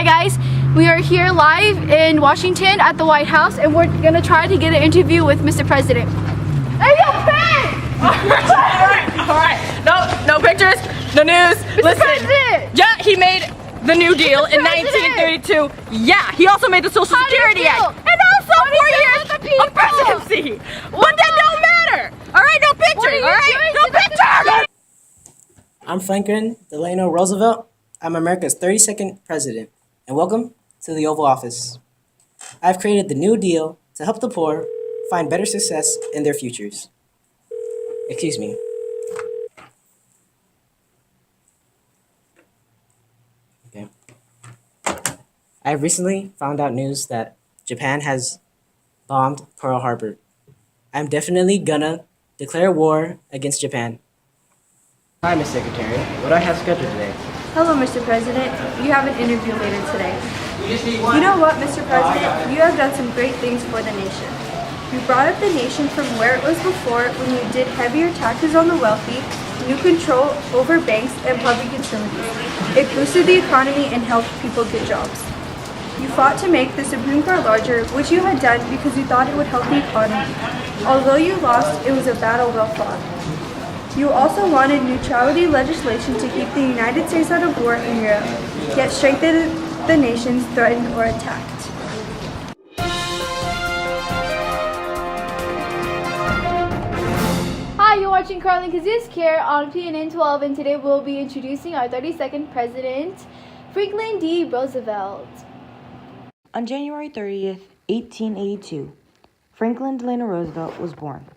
guys, we are here live in Washington at the White House, and we're gonna try to get an interview with Mr. President. Hey, yo, Ben! All right. No pictures, no news. Mr. President! Yeah, he made the New Deal in 1932. Yeah, he also made the Social Security Act. And also 4 years of presidency. But that don't matter. All right, no pictures. All right, no pictures. I'm Franklin Delano Roosevelt. I'm America's 32nd president, and welcome to the Oval Office. I've created the New Deal to help the poor find better success in their futures. Excuse me. Okay. I've recently found out news that Japan has bombed Pearl Harbor. I'm definitely gonna declare war against Japan. Hi, Ms. Secretary. What do I have scheduled today? Hello, Mr. President. You have an interview later today. You know what, Mr. President? You have done some great things for the nation. You brought up the nation from where it was before when you did heavier taxes on the wealthy, new control over banks and public utilities. It boosted the economy and helped people get jobs. You fought to make the Supreme Court larger, which you had done because you thought it would help the economy. Although you lost, it was a battle well fought. You also wanted neutrality legislation to keep the United States out of war in Europe, yet strengthened the nations threatened or attacked. Hi, you're watching Carlin Kazoos here on PNN 12, and today we'll be introducing our 32nd President, Franklin D. Roosevelt. On January 30th, 1882, Franklin Delano Roosevelt was born.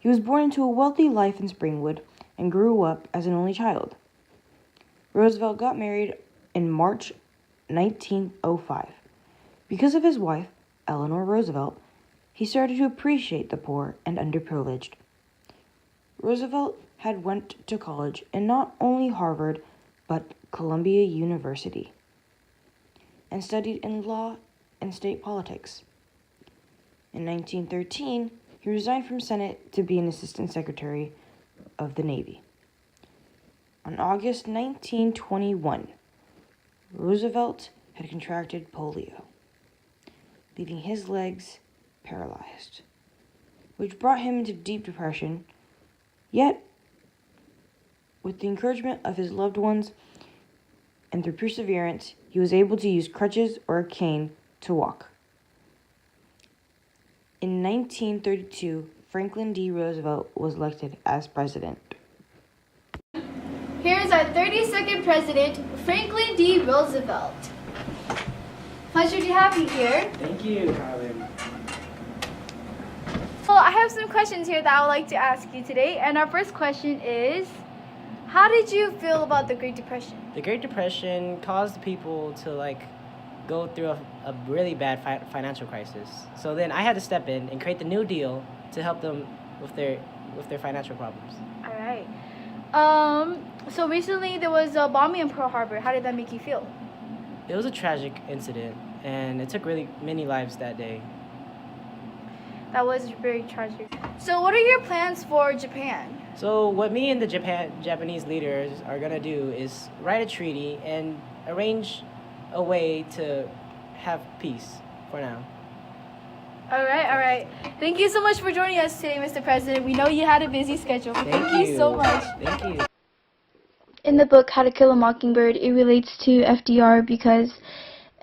He was born into a wealthy life in Springwood and grew up as an only child. Roosevelt got married in March 1905. Because of his wife, Eleanor Roosevelt, he started to appreciate the poor and underprivileged. Roosevelt had went to college in not only Harvard, but Columbia University, and studied in law and state politics. In 1913, he resigned from Senate to be an assistant secretary of the Navy. On August 1921, Roosevelt had contracted polio, leaving his legs paralyzed, which brought him into deep depression. Yet, with the encouragement of his loved ones and through perseverance, he was able to use crutches or a cane to walk. In 1932, Franklin D. Roosevelt was elected as president. Here's our 32nd President, Franklin D. Roosevelt. Pleasure to have you here. Thank you, Carlin. Well, I have some questions here that I would like to ask you today, and our first question is, how did you feel about the Great Depression? The Great Depression caused people to go through a really bad financial crisis. So then I had to step in and create the New Deal to help them with their financial problems. All right. So recently there was a bombing in Pearl Harbor. How did that make you feel? It was a tragic incident, and it took really many lives that day. That was very tragic. So what are your plans for Japan? So what me and the Japanese leaders are gonna do is write a treaty and arrange a way to have peace for now. All right. Thank you so much for joining us today, Mr. President. We know you had a busy schedule. Thank you so much. Thank you. In the book How to Kill a Mockingbird, it relates to FDR because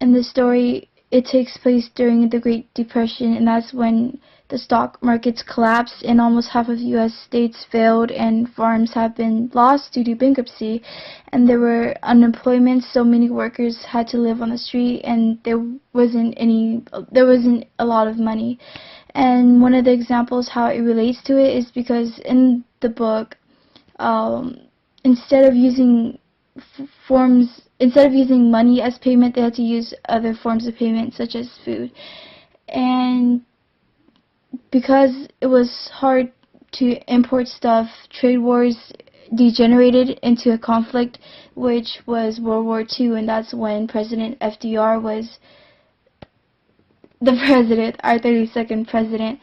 in the story it takes place during the Great Depression, and that's when the stock markets collapsed and almost half of U.S. states failed and farms have been lost due to bankruptcy, and there were unemployment, so many workers had to live on the street, and there wasn't a lot of money. And one of the examples how it relates to it is because in the book, instead of using money as payment, they had to use other forms of payment such as food. And because it was hard to import stuff, trade wars degenerated into a conflict, which was World War II, and that's when President FDR was the president, our 32nd president.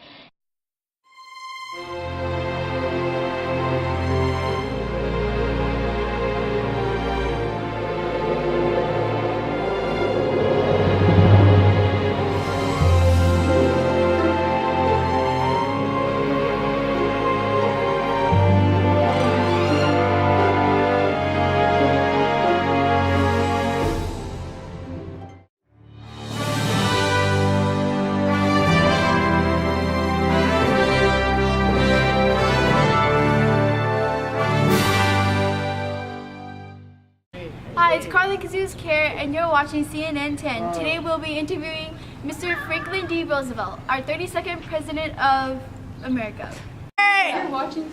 and you're watching CNN 10. Today we'll be interviewing Mr. Franklin D. Roosevelt, our 32nd President of America. Hey! You're watching.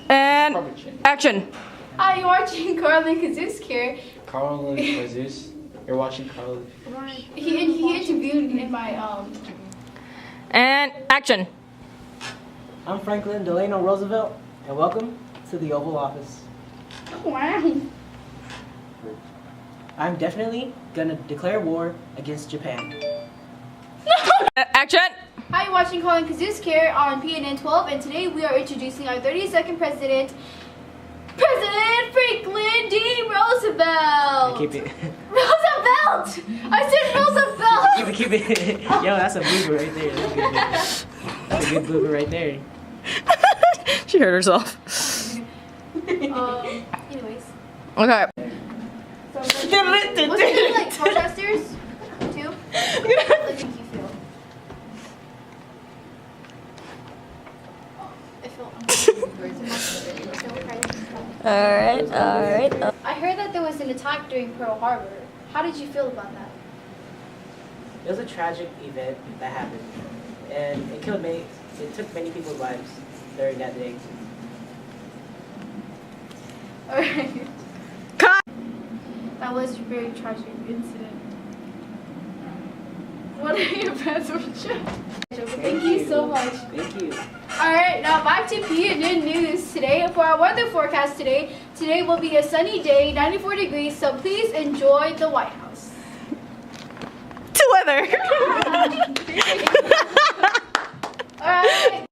And action. Hi, you're watching Carlin Kazusk here. Carl and Jesus. You're watching Carl. He interviewed in my And action. I'm Franklin Delano Roosevelt, and welcome to the Oval Office. Wow. I'm definitely gonna declare war against Japan. Action. Hi, you're watching Carlin Kazusk here on PNN 12, and today we are introducing our 32nd President, President Franklin D. Roosevelt. Keep it. Roosevelt! I said Roosevelt! Keep it. Yo, that's a blooper right there. That's a good blooper right there. She hurt herself. Anyways. Okay. So, was it like protesters too? How did you feel? I feel Alright. I heard that there was an attack during Pearl Harbor. How did you feel about that? It was a tragic event that happened, and it killed many. It took many people's lives during that day. Alright. Cut. That was a very tragic incident. What are your plans for Thank you so much. Thank you. Alright, now back to PNN News today. For our weather forecast today will be a sunny day, 94 degrees, so please enjoy the White House. To weather. Alright.